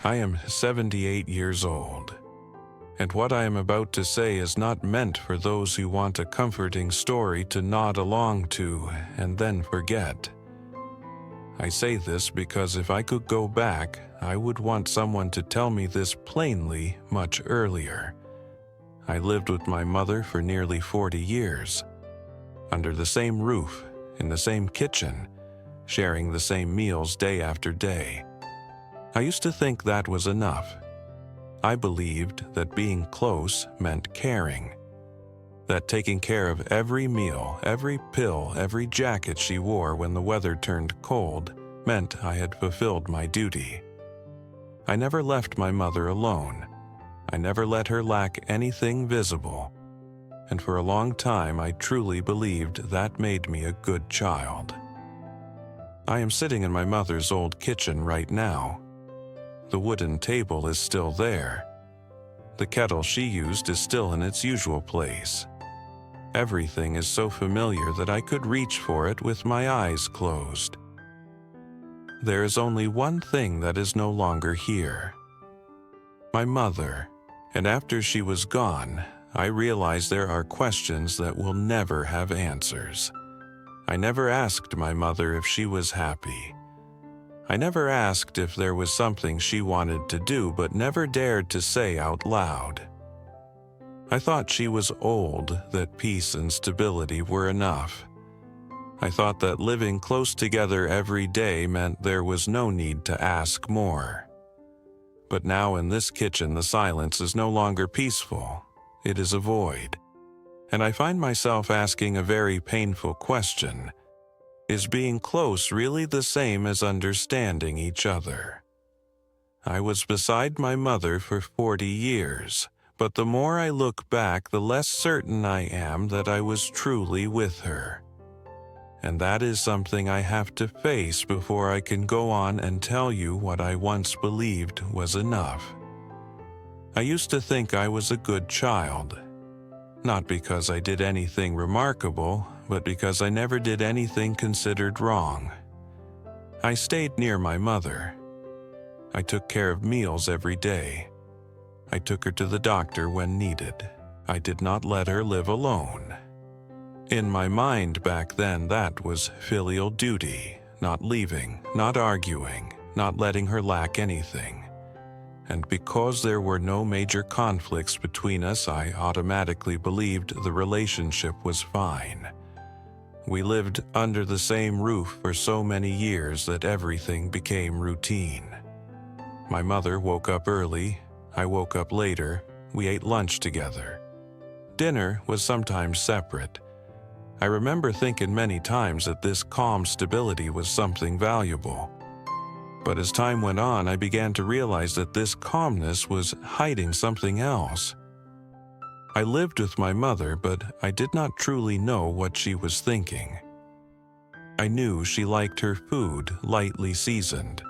I am 78 years old, and what I am about to say is not meant for those who want a comforting story to nod along to and then forget. I say this because if I could go back, I would want someone to tell me this plainly much earlier. I lived with my mother for nearly 40 years, under the same roof, in the same kitchen, sharing the same meals day after day. I used to think that was enough. I believed that being close meant caring, that taking care of every meal, every pill, every jacket she wore when the weather turned cold meant I had fulfilled my duty. I never left my mother alone. I never let her lack anything visible. And for a long time, I truly believed that made me a good child. I am sitting in my mother's old kitchen right now. The wooden table is still there. The kettle she used is still in its usual place. Everything is so familiar that I could reach for it with my eyes closed. There is only one thing that is no longer here. My mother. And after she was gone, I realized there are questions that will never have answers. I never asked my mother if she was happy. I never asked if there was something she wanted to do but never dared to say out loud. I thought she was old, that peace and stability were enough. I thought that living close together every day meant there was no need to ask more. But now in this kitchen the silence is no longer peaceful. It is a void. And I find myself asking a very painful question. Is being close really the same as understanding each other? I was beside my mother for 40 years, but the more I look back, the less certain I am that I was truly with her. And that is something I have to face before I can go on and tell you what I once believed was enough. I used to think I was a good child, not because I did anything remarkable, but because I never did anything considered wrong. I stayed near my mother. I took care of meals every day. I took her to the doctor when needed. I did not let her live alone. In my mind back then, that was filial duty, not leaving, not arguing, not letting her lack anything. And because there were no major conflicts between us, I automatically believed the relationship was fine. We lived under the same roof for so many years that everything became routine. My mother woke up early, I woke up later, we ate lunch together. Dinner was sometimes separate. I remember thinking many times that this calm stability was something valuable. But as time went on, I began to realize that this calmness was hiding something else. I lived with my mother, but I did not truly know what she was thinking. I knew she liked her food lightly seasoned.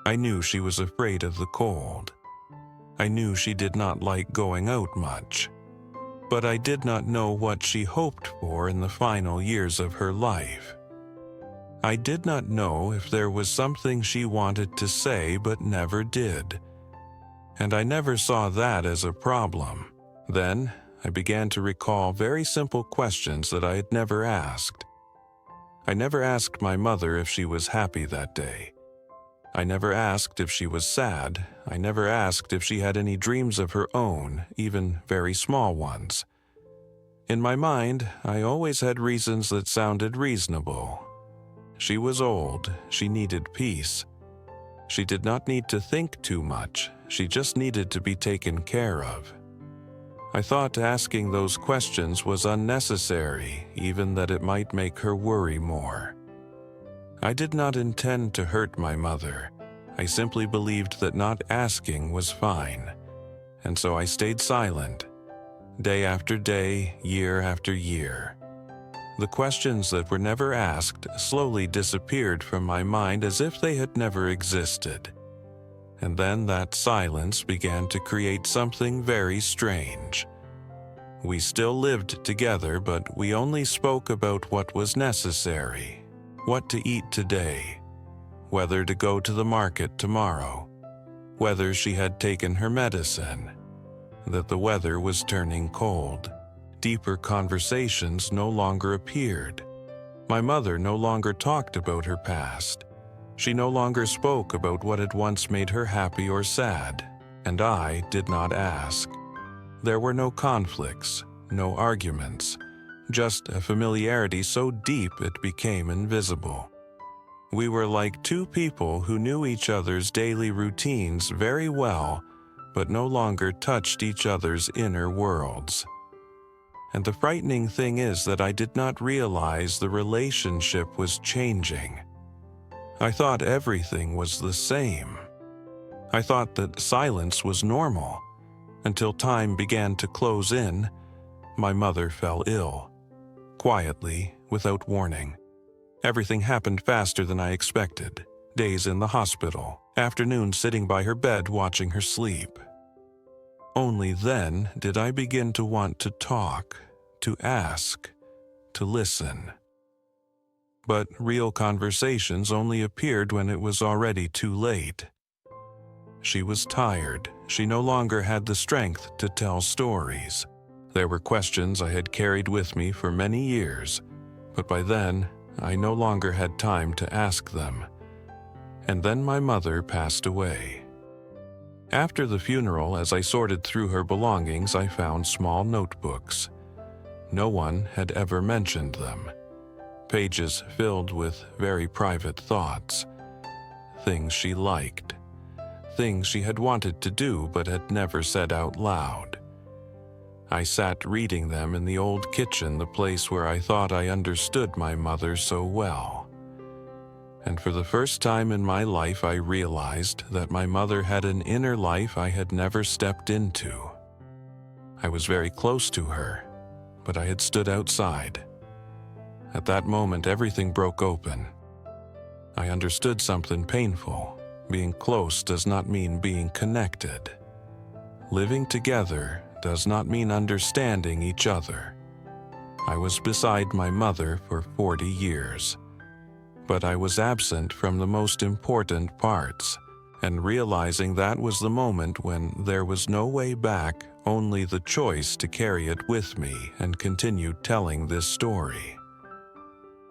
I knew she was afraid of the cold. I knew she did not like going out much. But I did not know what she hoped for in the final years of her life. I did not know if there was something she wanted to say but never did. And I never saw that as a problem. Then, I began to recall very simple questions that I had never asked. I never asked my mother if she was happy that day. I never asked if she was sad. I never asked if she had any dreams of her own, even very small ones. In my mind, I always had reasons that sounded reasonable. She was old. She needed peace. She did not need to think too much. She just needed to be taken care of. I thought asking those questions was unnecessary, even that it might make her worry more. I did not intend to hurt my mother. I simply believed that not asking was fine. And so I stayed silent, day after day, year after year. The questions that were never asked slowly disappeared from my mind as if they had never existed. And then that silence began to create something very strange. We still lived together, but we only spoke about what was necessary. What to eat today, whether to go to the market tomorrow, whether she had taken her medicine, that the weather was turning cold. Deeper conversations no longer appeared. My mother no longer talked about her past. She no longer spoke about what had once made her happy or sad, and I did not ask. There were no conflicts, no arguments, just a familiarity so deep it became invisible. We were like two people who knew each other's daily routines very well, but no longer touched each other's inner worlds. And the frightening thing is that I did not realize the relationship was changing. I thought everything was the same. I thought that silence was normal, until time began to close in. My mother fell ill, quietly, without warning. Everything happened faster than I expected. Days in the hospital, afternoons sitting by her bed watching her sleep. Only then did I begin to want to talk, to ask, to listen. But real conversations only appeared when it was already too late. She was tired. She no longer had the strength to tell stories. There were questions I had carried with me for many years, but by then I no longer had time to ask them. And then my mother passed away. After the funeral, as I sorted through her belongings, I found small notebooks. No one had ever mentioned them. Pages filled with very private thoughts. Things she liked. Things she had wanted to do but had never said out loud. I sat reading them in the old kitchen, the place where I thought I understood my mother so well. And for the first time in my life, I realized that my mother had an inner life I had never stepped into. I was very close to her, but I had stood outside. At that moment, everything broke open. I understood something painful. Being close does not mean being connected. Living together does not mean understanding each other. I was beside my mother for 40 years, but I was absent from the most important parts, and realizing that was the moment when there was no way back, only the choice to carry it with me and continue telling this story.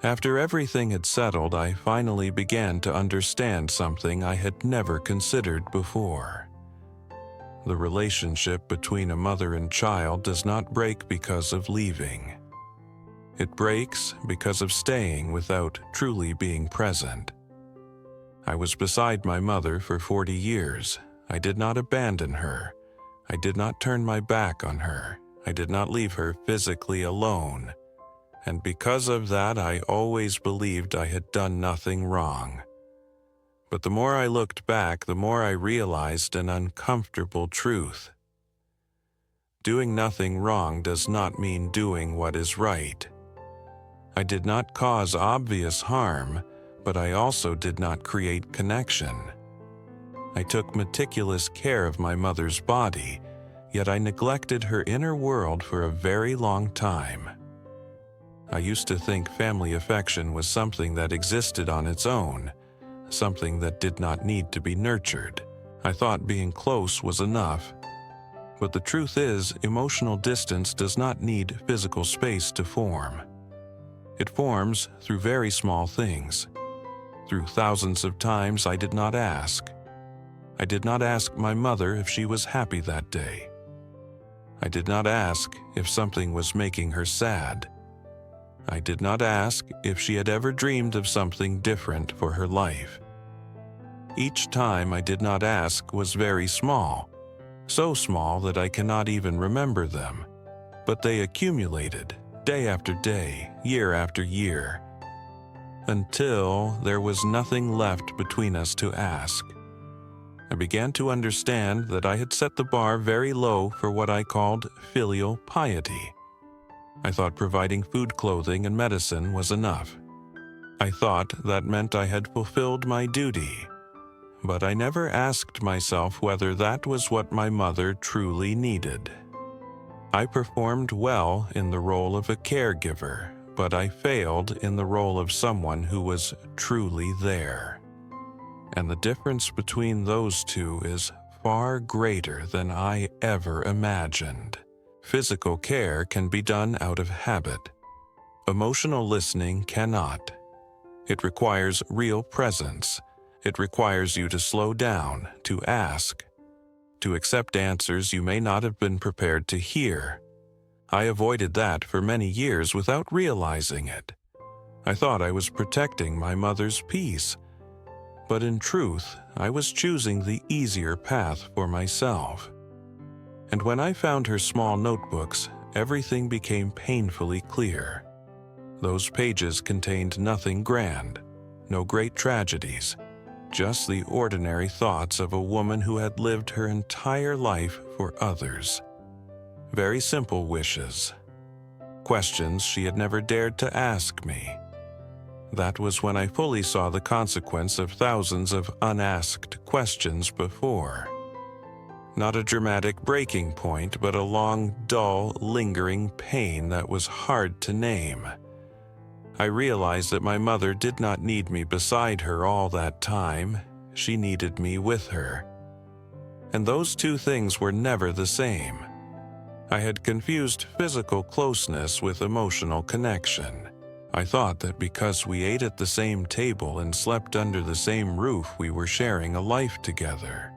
After everything had settled, I finally began to understand something I had never considered before. The relationship between a mother and child does not break because of leaving. It breaks because of staying without truly being present. I was beside my mother for 40 years. I did not abandon her. I did not turn my back on her. I did not leave her physically alone. And because of that, I always believed I had done nothing wrong. But the more I looked back, the more I realized an uncomfortable truth. Doing nothing wrong does not mean doing what is right. I did not cause obvious harm, but I also did not create connection. I took meticulous care of my mother's body, yet I neglected her inner world for a very long time. I used to think family affection was something that existed on its own, something that did not need to be nurtured. I thought being close was enough. But the truth is, emotional distance does not need physical space to form. It forms through very small things. Through thousands of times I did not ask. I did not ask my mother if she was happy that day. I did not ask if something was making her sad. I did not ask if she had ever dreamed of something different for her life. Each time I did not ask was very small, so small that I cannot even remember them, but they accumulated day after day, year after year, until there was nothing left between us to ask. I began to understand that I had set the bar very low for what I called filial piety. I thought providing food, clothing, and medicine was enough. I thought that meant I had fulfilled my duty, but I never asked myself whether that was what my mother truly needed. I performed well in the role of a caregiver, but I failed in the role of someone who was truly there. And the difference between those two is far greater than I ever imagined. Physical care can be done out of habit. Emotional listening cannot. It requires real presence. It requires you to slow down, to ask, to accept answers you may not have been prepared to hear. I avoided that for many years without realizing it. I thought I was protecting my mother's peace, but in truth, I was choosing the easier path for myself. And when I found her small notebooks, everything became painfully clear. Those pages contained nothing grand, no great tragedies, just the ordinary thoughts of a woman who had lived her entire life for others. Very simple wishes. Questions she had never dared to ask me. That was when I fully saw the consequence of thousands of unasked questions before. Not a dramatic breaking point, but a long, dull, lingering pain that was hard to name. I realized that my mother did not need me beside her all that time. She needed me with her. And those two things were never the same. I had confused physical closeness with emotional connection. I thought that because we ate at the same table and slept under the same roof, we were sharing a life together.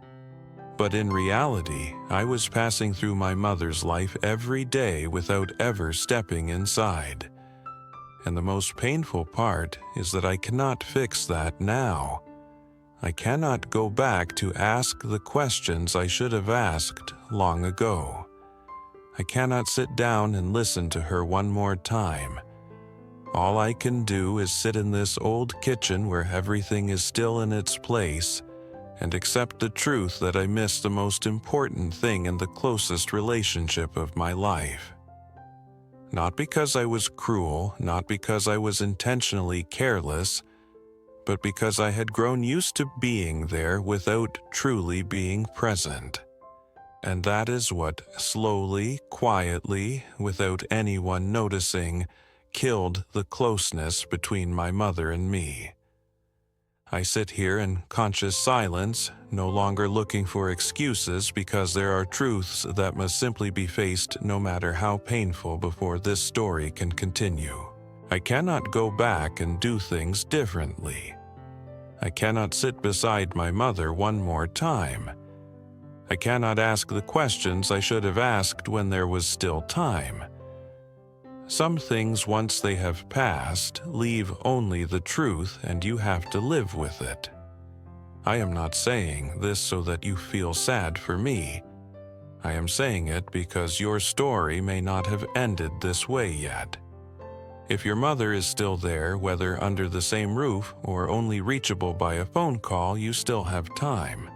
But in reality, I was passing through my mother's life every day without ever stepping inside. And the most painful part is that I cannot fix that now. I cannot go back to ask the questions I should have asked long ago. I cannot sit down and listen to her one more time. All I can do is sit in this old kitchen where everything is still in its place and accept the truth that I missed the most important thing in the closest relationship of my life. Not because I was cruel, not because I was intentionally careless, but because I had grown used to being there without truly being present. And that is what slowly, quietly, without anyone noticing, killed the closeness between my mother and me. I sit here in conscious silence, no longer looking for excuses because there are truths that must simply be faced no matter how painful before this story can continue. I cannot go back and do things differently. I cannot sit beside my mother one more time. I cannot ask the questions I should have asked when there was still time. Some things, once they have passed, leave only the truth and you have to live with it. I am not saying this so that you feel sad for me. I am saying it because your story may not have ended this way yet. If your mother is still there, whether under the same roof or only reachable by a phone call, you still have time.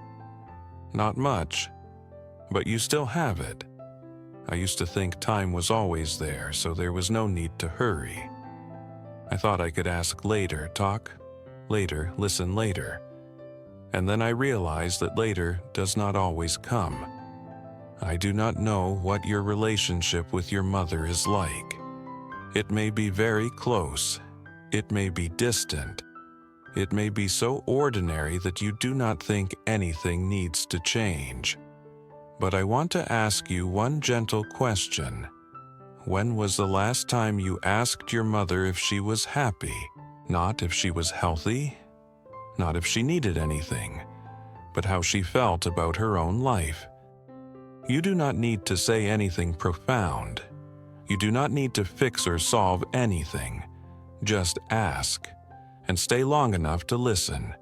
Not much, but you still have it. I used to think time was always there, so there was no need to hurry. I thought I could ask later, talk later, listen later. And then I realized that later does not always come. I do not know what your relationship with your mother is like. It may be very close. It may be distant. It may be so ordinary that you do not think anything needs to change. But I want to ask you one gentle question. When was the last time you asked your mother if she was happy? Not if she was healthy, not if she needed anything, but how she felt about her own life. You do not need to say anything profound. You do not need to fix or solve anything. Just ask, and stay long enough to listen.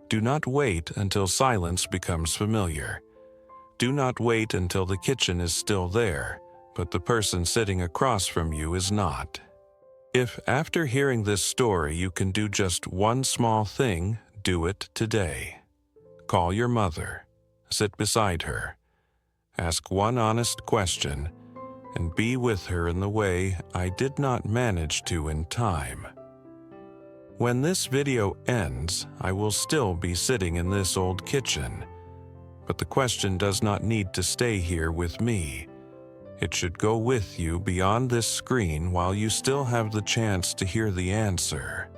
Do not wait until silence becomes familiar. Do not wait until the kitchen is still there, but the person sitting across from you is not. If after hearing this story you can do just one small thing, do it today. Call your mother. Sit beside her. Ask one honest question, and be with her in the way I did not manage to in time. When this video ends, I will still be sitting in this old kitchen. But the question does not need to stay here with me. It should go with you beyond this screen while you still have the chance to hear the answer.